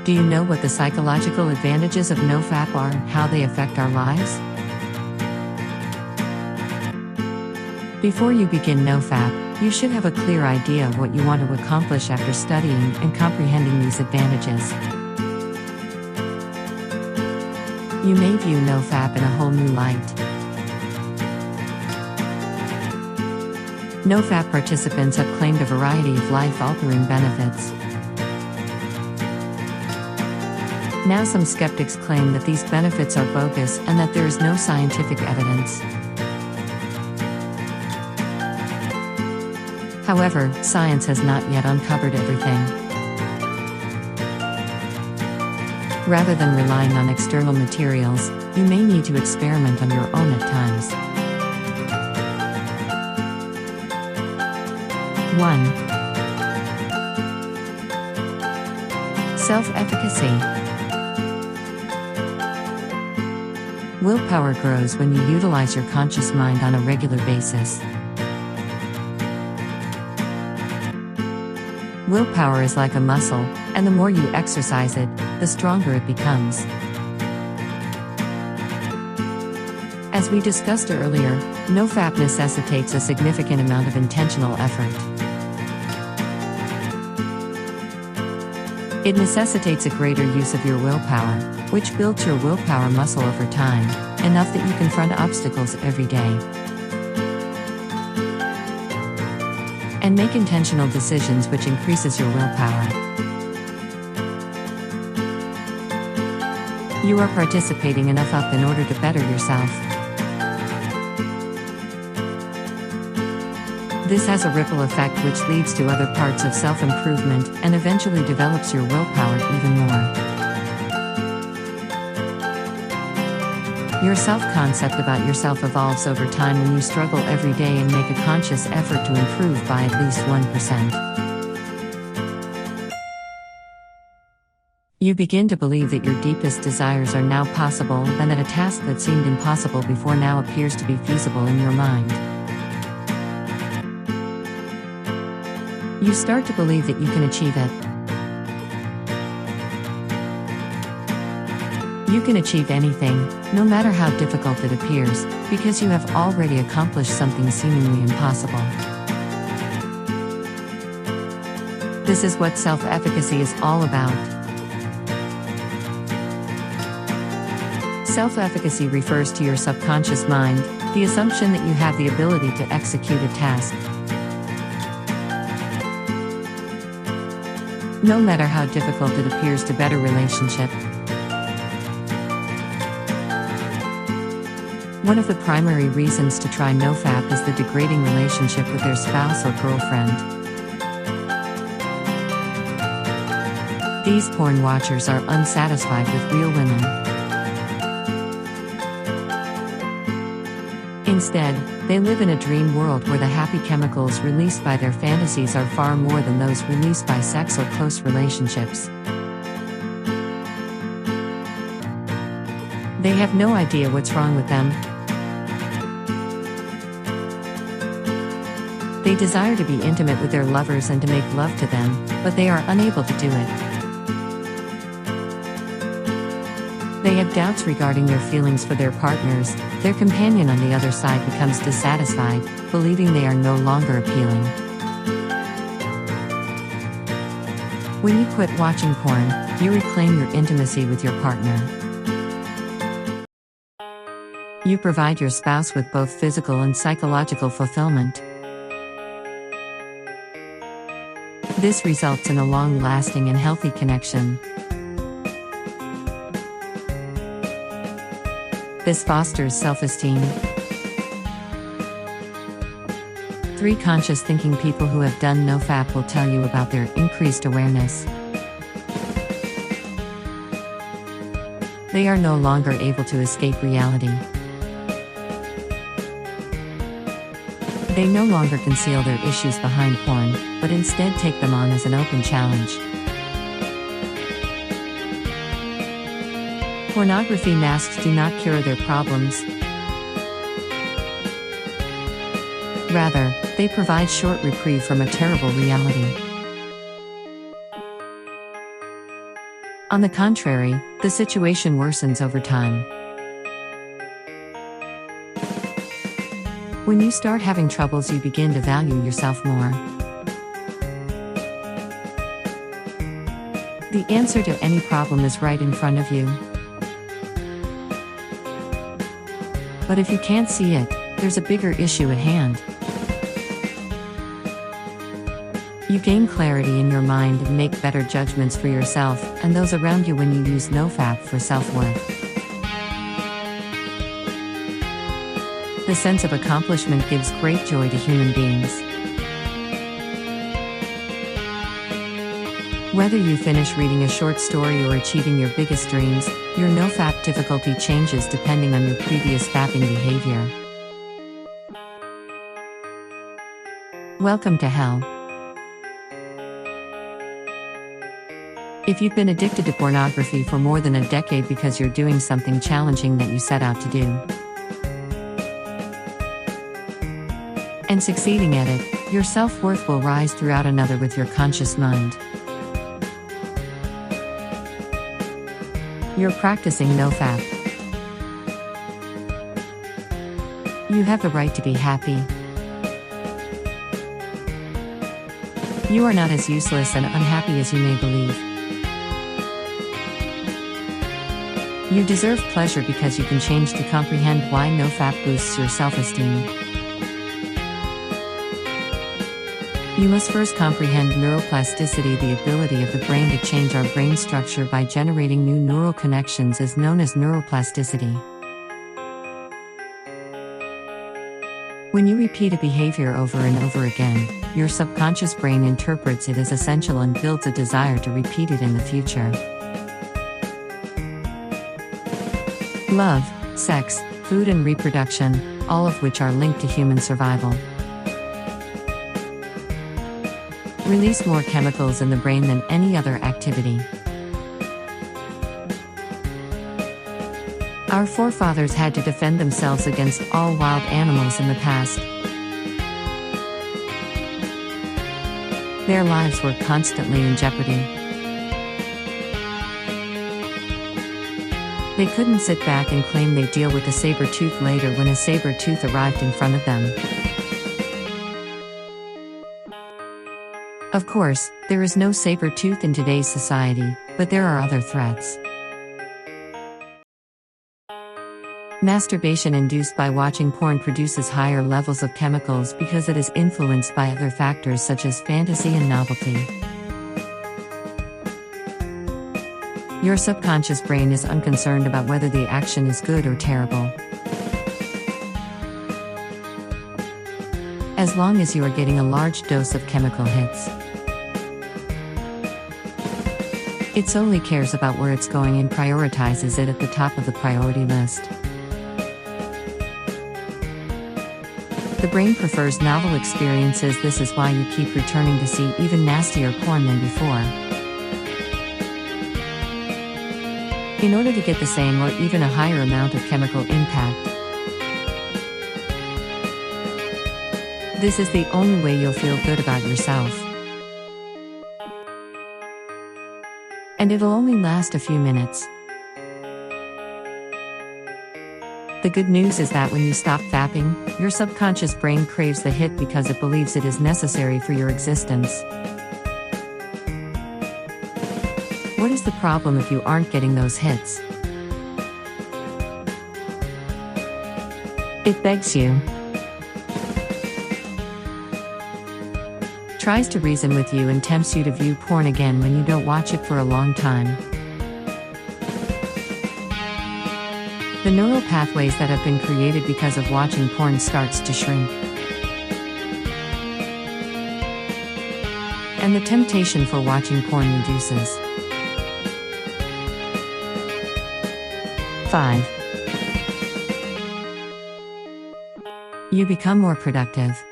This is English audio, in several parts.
Do you know what the psychological advantages of NoFap are and how they affect our lives? Before you begin NoFap, you should have a clear idea of what you want to accomplish after studying and comprehending these advantages. You may view NoFap in a whole new light. NoFap participants have claimed a variety of life-altering benefits. Now some skeptics claim that these benefits are bogus and that there is no scientific evidence. However, science has not yet uncovered everything. Rather than relying on external materials, you may need to experiment on your own at times. 1. Self-efficacy. Willpower grows when you utilize your conscious mind on a regular basis. Willpower is like a muscle, and the more you exercise it, the stronger it becomes. As we discussed earlier, NoFap necessitates a significant amount of intentional effort. It necessitates a greater use of your willpower, which builds your willpower muscle over time, enough that you confront obstacles every day. And make intentional decisions which increases your willpower. You are participating enough up in order to better yourself. This has a ripple effect which leads to other parts of self-improvement and eventually develops your willpower even more. Your self-concept about yourself evolves over time when you struggle every day and make a conscious effort to improve by at least 1%. You begin to believe that your deepest desires are now possible and that a task that seemed impossible before now appears to be feasible in your mind. You start to believe that you can achieve it. You can achieve anything, no matter how difficult it appears, because you have already accomplished something seemingly impossible. This is what self-efficacy is all about. Self-efficacy refers to your subconscious mind, the assumption that you have the ability to execute a task. No matter how difficult it appears to better relationship. One of the primary reasons to try NoFap is the degrading relationship with their spouse or girlfriend. These porn watchers are unsatisfied with real women. Instead, they live in a dream world where the happy chemicals released by their fantasies are far more than those released by sex or close relationships. They have no idea what's wrong with them. They desire to be intimate with their lovers and to make love to them, but they are unable to do it. They have doubts regarding their feelings for their partners. Their companion on the other side becomes dissatisfied, believing they are no longer appealing. When you quit watching porn, you reclaim your intimacy with your partner. You provide your spouse with both physical and psychological fulfillment. This results in a long-lasting and healthy connection. This fosters self-esteem. 3 conscious thinking people who have done NoFap will tell you about their increased awareness. They are no longer able to escape reality. They no longer conceal their issues behind porn, but instead take them on as an open challenge. Pornography masks do not cure their problems. Rather, they provide short reprieve from a terrible reality. On the contrary, the situation worsens over time. When you start having troubles, you begin to value yourself more. The answer to any problem is right in front of you. But if you can't see it, there's a bigger issue at hand. You gain clarity in your mind and make better judgments for yourself and those around you when you use NoFap for self-worth. The sense of accomplishment gives great joy to human beings. Whether you finish reading a short story or achieving your biggest dreams, your NoFap difficulty changes depending on your previous fapping behavior. Welcome to hell. If you've been addicted to pornography for more than a decade because you're doing something challenging that you set out to do, and succeeding at it, your self-worth will rise throughout another with your conscious mind. You're practicing NoFap. You have the right to be happy. You are not as useless and unhappy as you may believe. You deserve pleasure because you can change to comprehend why NoFap boosts your self-esteem. You must first comprehend neuroplasticity. The ability of the brain to change our brain structure by generating new neural connections is known as neuroplasticity. When you repeat a behavior over and over again, your subconscious brain interprets it as essential and builds a desire to repeat it in the future. Love, sex, food and reproduction, all of which are linked to human survival, release more chemicals in the brain than any other activity. Our forefathers had to defend themselves against all wild animals in the past. Their lives were constantly in jeopardy. They couldn't sit back and claim they'd deal with a saber-tooth later when a saber-tooth arrived in front of them. Of course, there is no saber-tooth in today's society, but there are other threats. Masturbation induced by watching porn produces higher levels of chemicals because it is influenced by other factors such as fantasy and novelty. Your subconscious brain is unconcerned about whether the action is good or terrible. As long as you are getting a large dose of chemical hits. It solely cares about where it's going and prioritizes it at the top of the priority list. The brain prefers novel experiences. This is why you keep returning to see even nastier porn than before. In order to get the same or even a higher amount of chemical impact. This is the only way you'll feel good about yourself. And it'll only last a few minutes. The good news is that when you stop fapping, your subconscious brain craves the hit because it believes it is necessary for your existence. What is the problem if you aren't getting those hits? It begs you. Tries to reason with you and tempts you to view porn again when you don't watch it for a long time. The neural pathways that have been created because of watching porn starts to shrink. And the temptation for watching porn reduces. 5. You become more productive.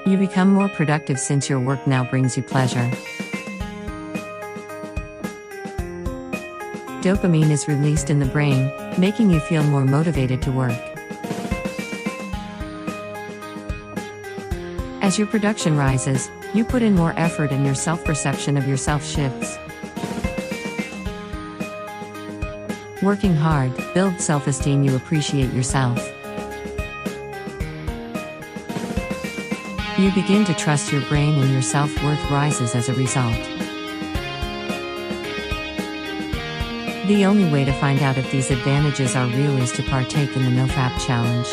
You become more productive since your work now brings you pleasure. Dopamine is released in the brain, making you feel more motivated to work. As your production rises, You put in more effort and your self-perception of yourself shifts. Working hard builds self-esteem. You appreciate yourself. You begin to trust your brain and your self-worth rises as a result. The only way to find out if these advantages are real is to partake in the NoFap challenge.